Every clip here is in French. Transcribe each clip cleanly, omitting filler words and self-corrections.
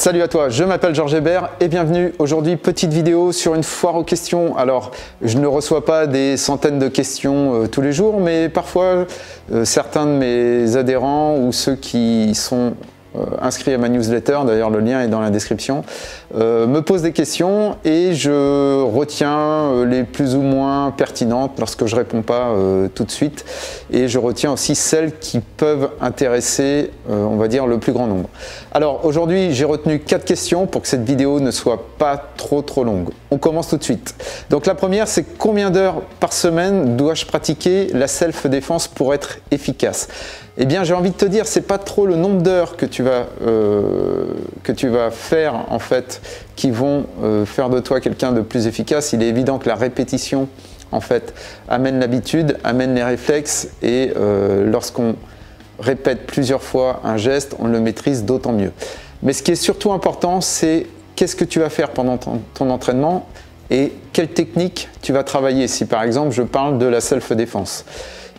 Salut à toi, je m'appelle Georges Hébert et bienvenue. Aujourd'hui, petite vidéo sur une foire aux questions. Alors, je ne reçois pas des centaines de questions tous les jours, mais parfois, certains de mes adhérents ou ceux qui sont inscrits à ma newsletter, d'ailleurs le lien est dans la description, me posent des questions et je retiens les plus ou moins pertinentes lorsque je ne réponds pas tout de suite, et je retiens aussi celles qui peuvent intéresser, on va dire, le plus grand nombre. Alors aujourd'hui, j'ai retenu 4 questions pour que cette vidéo ne soit pas trop longue. On commence tout de suite. Donc la première, c'est combien d'heures par semaine dois-je pratiquer la self-défense pour être efficace? Eh bien, j'ai envie de te dire, c'est pas trop le nombre d'heures que tu vas faire en fait qui vont faire de toi quelqu'un de plus efficace. Il est évident que la répétition en fait amène l'habitude, amène les réflexes, et lorsqu'on répète plusieurs fois un geste, on le maîtrise d'autant mieux. Mais ce qui est surtout important, c'est qu'est-ce que tu vas faire pendant ton entraînement et quelle technique tu vas travailler. Si par exemple je parle de la self-défense.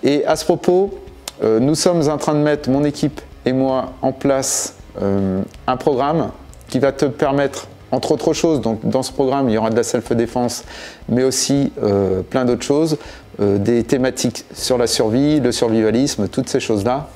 Et à ce propos, nous sommes en train de mettre, mon équipe et moi, en place un programme qui va te permettre, entre autres choses, donc dans ce programme il y aura de la self-défense, mais aussi plein d'autres choses, des thématiques sur la survie, le survivalisme, toutes ces choses-là.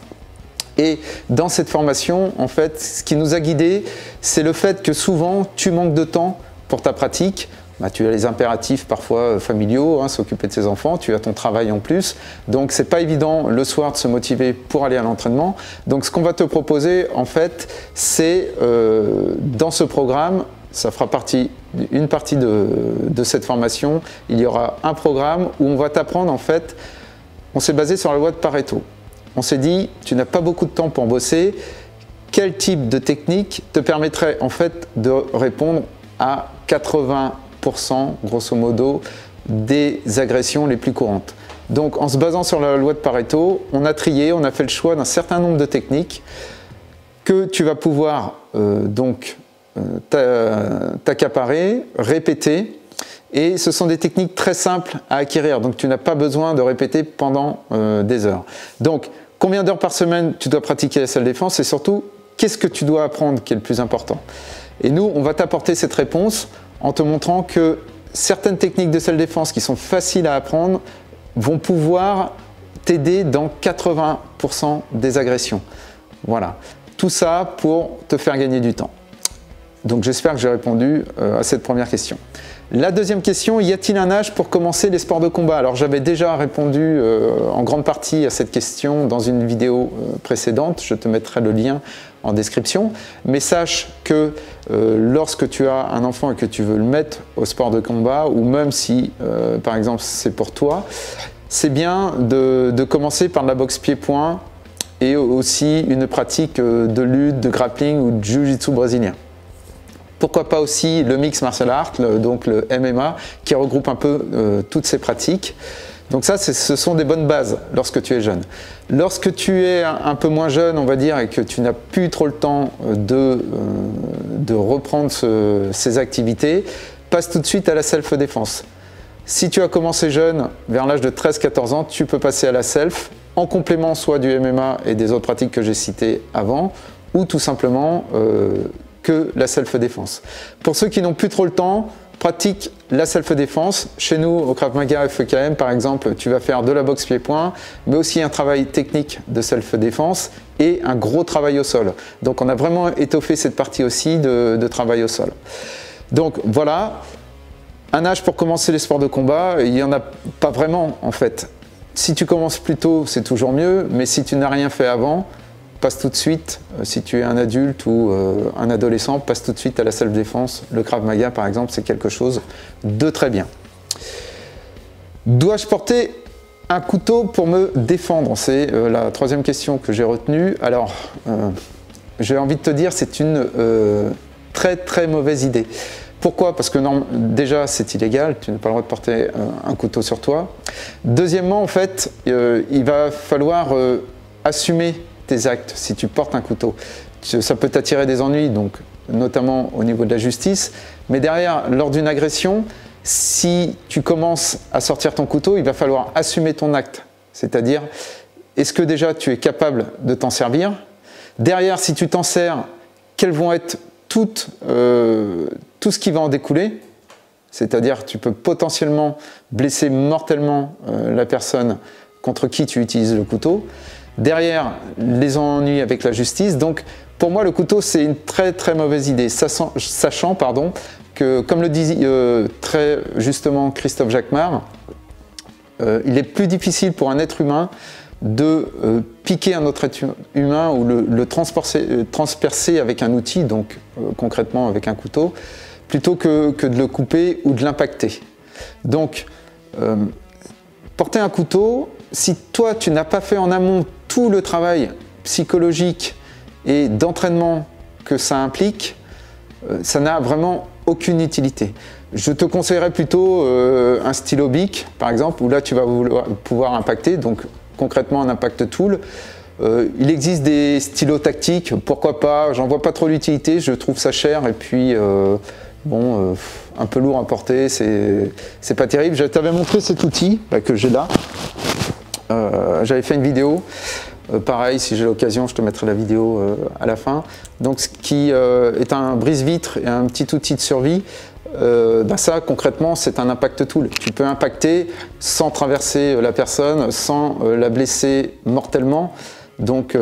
Et dans cette formation, en fait, ce qui nous a guidés, c'est le fait que souvent tu manques de temps pour ta pratique. Bah, tu as les impératifs parfois familiaux, hein, s'occuper de ses enfants, tu as ton travail en plus, donc c'est pas évident le soir de se motiver pour aller à l'entraînement. Donc ce qu'on va te proposer en fait, c'est dans ce programme, ça fera une partie de cette formation, il y aura un programme où on va t'apprendre en fait, on s'est basé sur la loi de Pareto. On s'est dit, tu n'as pas beaucoup de temps pour bosser, quel type de technique te permettrait en fait de répondre à 80% grosso modo des agressions les plus courantes. Donc en se basant sur la loi de Pareto, on a trié, on a fait le choix d'un certain nombre de techniques que tu vas pouvoir t'accaparer, répéter, et ce sont des techniques très simples à acquérir, donc tu n'as pas besoin de répéter pendant des heures. Donc combien d'heures par semaine tu dois pratiquer la self-défense, et surtout qu'est-ce que tu dois apprendre qui est le plus important. Et nous, on va t'apporter cette réponse en te montrant que certaines techniques de self-défense qui sont faciles à apprendre vont pouvoir t'aider dans 80% des agressions. Voilà, tout ça pour te faire gagner du temps. Donc j'espère que j'ai répondu à cette première question. La deuxième question, y a-t-il un âge pour commencer les sports de combat? Alors j'avais déjà répondu en grande partie à cette question dans une vidéo précédente, je te mettrai le lien en description, mais sache que lorsque tu as un enfant et que tu veux le mettre au sport de combat, ou même si par exemple c'est pour toi, c'est bien de commencer par de la boxe pied-point et aussi une pratique de lutte, de grappling ou de jiu-jitsu brésilien. Pourquoi pas aussi le mix martial art, donc le MMA, qui regroupe un peu toutes ces pratiques. Donc ça, ce sont des bonnes bases lorsque tu es jeune. Lorsque tu es un peu moins jeune, on va dire, et que tu n'as plus trop le temps de reprendre ces activités, passe tout de suite à la self-défense. Si tu as commencé jeune, vers l'âge de 13-14 ans, tu peux passer à la self, en complément soit du MMA et des autres pratiques que j'ai citées avant, ou tout simplement que la self-défense. Pour ceux qui n'ont plus trop le temps, pratique la self-défense. Chez nous, au Krav Maga FEKM, par exemple, tu vas faire de la boxe pied-point, mais aussi un travail technique de self-défense et un gros travail au sol. Donc on a vraiment étoffé cette partie aussi de travail au sol. Donc voilà, un âge pour commencer les sports de combat, il n'y en a pas vraiment en fait. Si tu commences plus tôt, c'est toujours mieux, mais si tu n'as rien fait avant, passe tout de suite, si tu es un adulte ou un adolescent, passe tout de suite à la self-défense. Le Krav Maga, par exemple, c'est quelque chose de très bien. Dois-je porter un couteau pour me défendre? C'est la troisième question que j'ai retenue. Alors, j'ai envie de te dire, c'est une très mauvaise idée. Pourquoi? Parce que non, déjà, c'est illégal, tu n'as pas le droit de porter un couteau sur toi. Deuxièmement, en fait, il va falloir assumer tes actes si tu portes un couteau. Ça peut t'attirer des ennuis, donc notamment au niveau de la justice, mais derrière, lors d'une agression, si tu commences à sortir ton couteau, il va falloir assumer ton acte. C'est-à-dire, est-ce que déjà tu es capable de t'en servir? Derrière, si tu t'en sers, quelles vont être tout ce qui va en découler, c'est-à-dire tu peux potentiellement blesser mortellement la personne contre qui tu utilises le couteau. Derrière, les ennuis avec la justice. Donc, pour moi, le couteau, c'est une très très mauvaise idée, sachant que, comme le dit très justement Christophe Jacquemart, il est plus difficile pour un être humain de piquer un autre être humain ou le transpercer avec un outil, donc concrètement avec un couteau, plutôt que de le couper ou de l'impacter. Donc, porter un couteau, si toi tu n'as pas fait en amont tout le travail psychologique et d'entraînement que ça implique, ça n'a vraiment aucune utilité. Je te conseillerais plutôt un stylo bic, par exemple, où là tu vas pouvoir impacter, donc concrètement un impact tool. Il existe des stylos tactiques, pourquoi pas, j'en vois pas trop l'utilité, je trouve ça cher et puis bon, un peu lourd à porter, c'est pas terrible. Je t'avais montré cet outil que j'ai là, j'avais fait une vidéo. Pareil, si j'ai l'occasion, je te mettrai la vidéo à la fin. Donc, ce qui est un brise-vitre et un petit outil de survie, ça, concrètement, c'est un impact tool. Tu peux impacter sans traverser la personne, sans la blesser mortellement. Donc,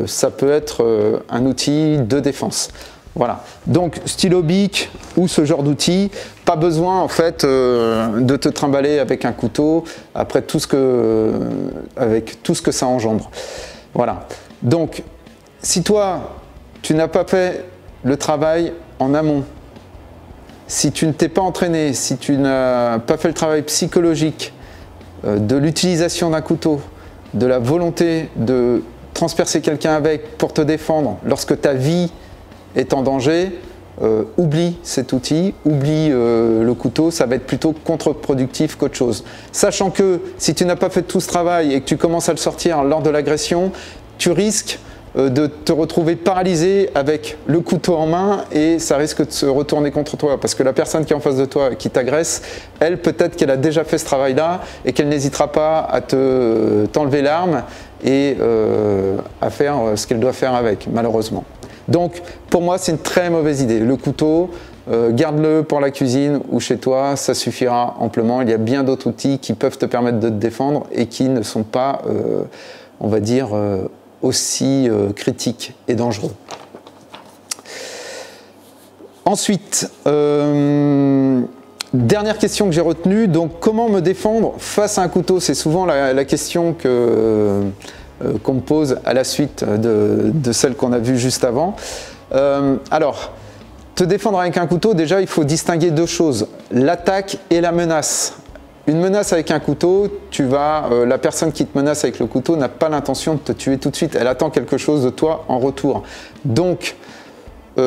ça peut être un outil de défense. Voilà. Donc, stylo bic ou ce genre d'outil, pas besoin en fait de te trimballer avec un couteau après avec tout ce que ça engendre. Voilà. Donc, si toi, tu n'as pas fait le travail en amont, si tu ne t'es pas entraîné, si tu n'as pas fait le travail psychologique de l'utilisation d'un couteau, de la volonté de transpercer quelqu'un avec pour te défendre lorsque ta vie est en danger, oublie cet outil, oublie le couteau, ça va être plutôt contre-productif qu'autre chose. Sachant que si tu n'as pas fait tout ce travail et que tu commences à le sortir lors de l'agression, tu risques de te retrouver paralysé avec le couteau en main et ça risque de se retourner contre toi parce que la personne qui est en face de toi, qui t'agresse, elle peut-être qu'elle a déjà fait ce travail-là et qu'elle n'hésitera pas à t'enlever l'arme et à faire ce qu'elle doit faire avec, malheureusement. Donc, pour moi, c'est une très mauvaise idée. Le couteau, garde-le pour la cuisine ou chez toi, ça suffira amplement. Il y a bien d'autres outils qui peuvent te permettre de te défendre et qui ne sont pas, on va dire, aussi critiques et dangereux. Ensuite, dernière question que j'ai retenue, donc comment me défendre face à un couteau? C'est souvent la question qu'on me pose à la suite de celle qu'on a vue juste avant. Alors, te défendre avec un couteau, déjà il faut distinguer deux choses, l'attaque et la menace. Une menace avec un couteau, la personne qui te menace avec le couteau n'a pas l'intention de te tuer tout de suite, elle attend quelque chose de toi en retour. Donc, la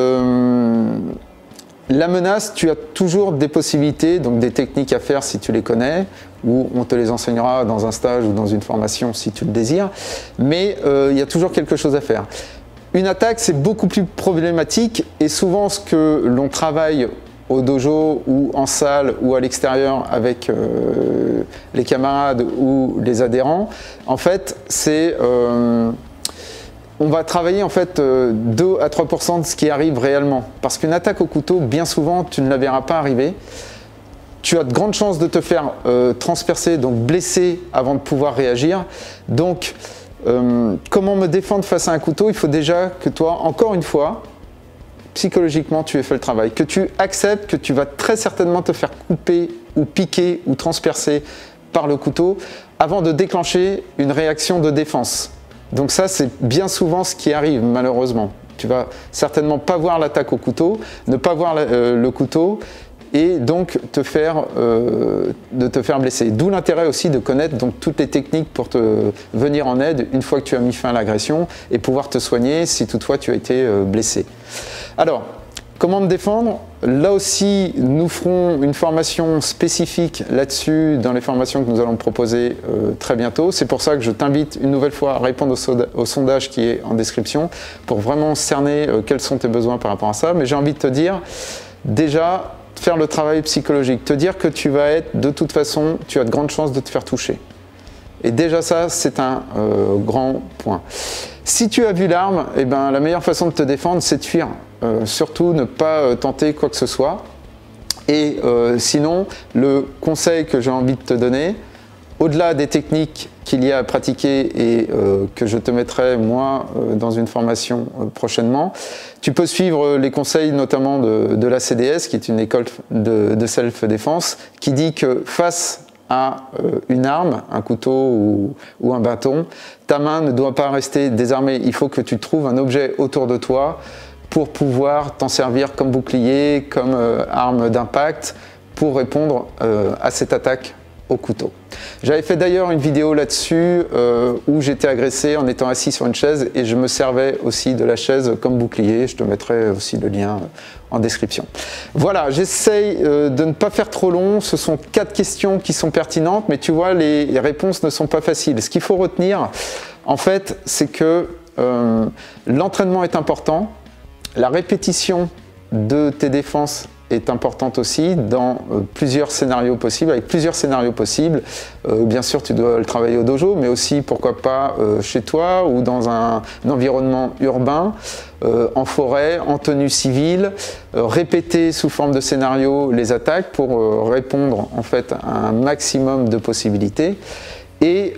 menace, tu as toujours des possibilités, donc des techniques à faire si tu les connais, ou on te les enseignera dans un stage ou dans une formation si tu le désires, mais il y a toujours quelque chose à faire. Une attaque, c'est beaucoup plus problématique et souvent ce que l'on travaille au dojo ou en salle ou à l'extérieur avec les camarades ou les adhérents, en fait, c'est... on va travailler en fait 2 à 3% de ce qui arrive réellement. Parce qu'une attaque au couteau, bien souvent, tu ne la verras pas arriver. Tu as de grandes chances de te faire transpercer, donc blesser avant de pouvoir réagir. Donc, comment me défendre face à un couteau? Il faut déjà que toi, encore une fois, psychologiquement, tu aies fait le travail. Que tu acceptes que tu vas très certainement te faire couper ou piquer ou transpercer par le couteau avant de déclencher une réaction de défense. Donc ça, c'est bien souvent ce qui arrive, malheureusement. Tu vas certainement pas voir l'attaque au couteau, ne pas voir le couteau et donc de te faire blesser. D'où l'intérêt aussi de connaître donc, toutes les techniques pour te venir en aide une fois que tu as mis fin à l'agression et pouvoir te soigner si toutefois tu as été blessé. Alors, comment me défendre? Là aussi, nous ferons une formation spécifique là-dessus dans les formations que nous allons proposer très bientôt. C'est pour ça que je t'invite une nouvelle fois à répondre au sondage qui est en description pour vraiment cerner quels sont tes besoins par rapport à ça. Mais j'ai envie de te dire, déjà, faire le travail psychologique, te dire que tu vas être, de toute façon, tu as de grandes chances de te faire toucher. Et déjà ça, c'est un grand point. Si tu as vu l'arme, eh ben, la meilleure façon de te défendre, c'est de fuir. surtout ne pas tenter quoi que ce soit. Et sinon, le conseil que j'ai envie de te donner, au-delà des techniques qu'il y a à pratiquer et que je te mettrai moi dans une formation prochainement, tu peux suivre les conseils notamment de la CDS, qui est une école de self-défense, qui dit que face à une arme, un couteau ou un bâton, ta main ne doit pas rester désarmée. Il faut que tu trouves un objet autour de toi pour pouvoir t'en servir comme bouclier, comme arme d'impact, pour répondre à cette attaque au couteau. J'avais fait d'ailleurs une vidéo là-dessus où j'étais agressé en étant assis sur une chaise et je me servais aussi de la chaise comme bouclier. Je te mettrai aussi le lien en description. Voilà, j'essaye de ne pas faire trop long. Ce sont 4 questions qui sont pertinentes, mais tu vois, les réponses ne sont pas faciles. Ce qu'il faut retenir, en fait, c'est que l'entraînement est important. La répétition de tes défenses est importante aussi dans plusieurs scénarios possibles, avec plusieurs scénarios possibles. Bien sûr, tu dois le travailler au dojo, mais aussi, pourquoi pas, chez toi ou dans un environnement urbain, en forêt, en tenue civile, répéter sous forme de scénario les attaques pour répondre en fait à un maximum de possibilités. Et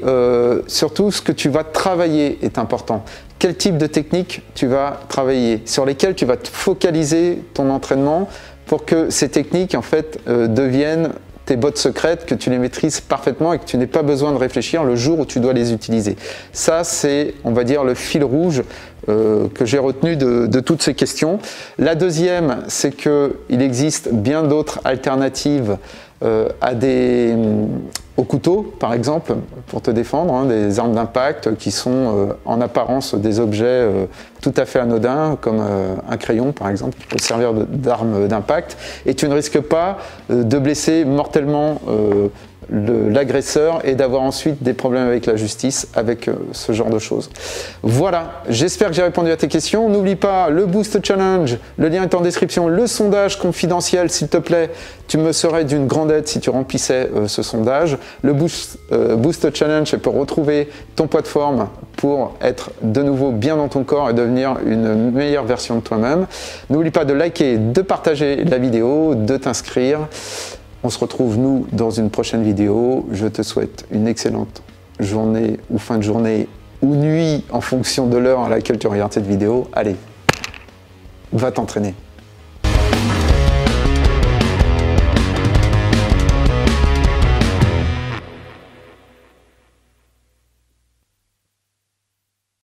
surtout, ce que tu vas travailler est important. Quel type de technique tu vas travailler, sur lesquelles tu vas te focaliser ton entraînement pour que ces techniques en fait deviennent tes bottes secrètes, que tu les maîtrises parfaitement et que tu n'aies pas besoin de réfléchir le jour où tu dois les utiliser. Ça, c'est, on va dire, le fil rouge que j'ai retenu de toutes ces questions. La deuxième, c'est qu'il existe bien d'autres alternatives au couteau, par exemple, pour te défendre, hein, des armes d'impact qui sont en apparence des objets tout à fait anodins, comme un crayon, par exemple, qui peut servir d'arme d'impact, et tu ne risques pas de blesser mortellement l'agresseur et d'avoir ensuite des problèmes avec la justice avec ce genre de choses. Voilà, j'espère que j'ai répondu à tes questions. N'oublie pas le Boost Challenge, le lien est en description, le sondage confidentiel, s'il te plaît, tu me serais d'une grande aide si tu remplissais ce sondage. Le Boost Challenge, c'est pour retrouver ton poids de forme, pour être de nouveau bien dans ton corps et devenir une meilleure version de toi-même. N'oublie pas de liker, de partager la vidéo, de t'inscrire. On se retrouve, nous, dans une prochaine vidéo. Je te souhaite une excellente journée ou fin de journée ou nuit en fonction de l'heure à laquelle tu regardes cette vidéo. Allez, va t'entraîner.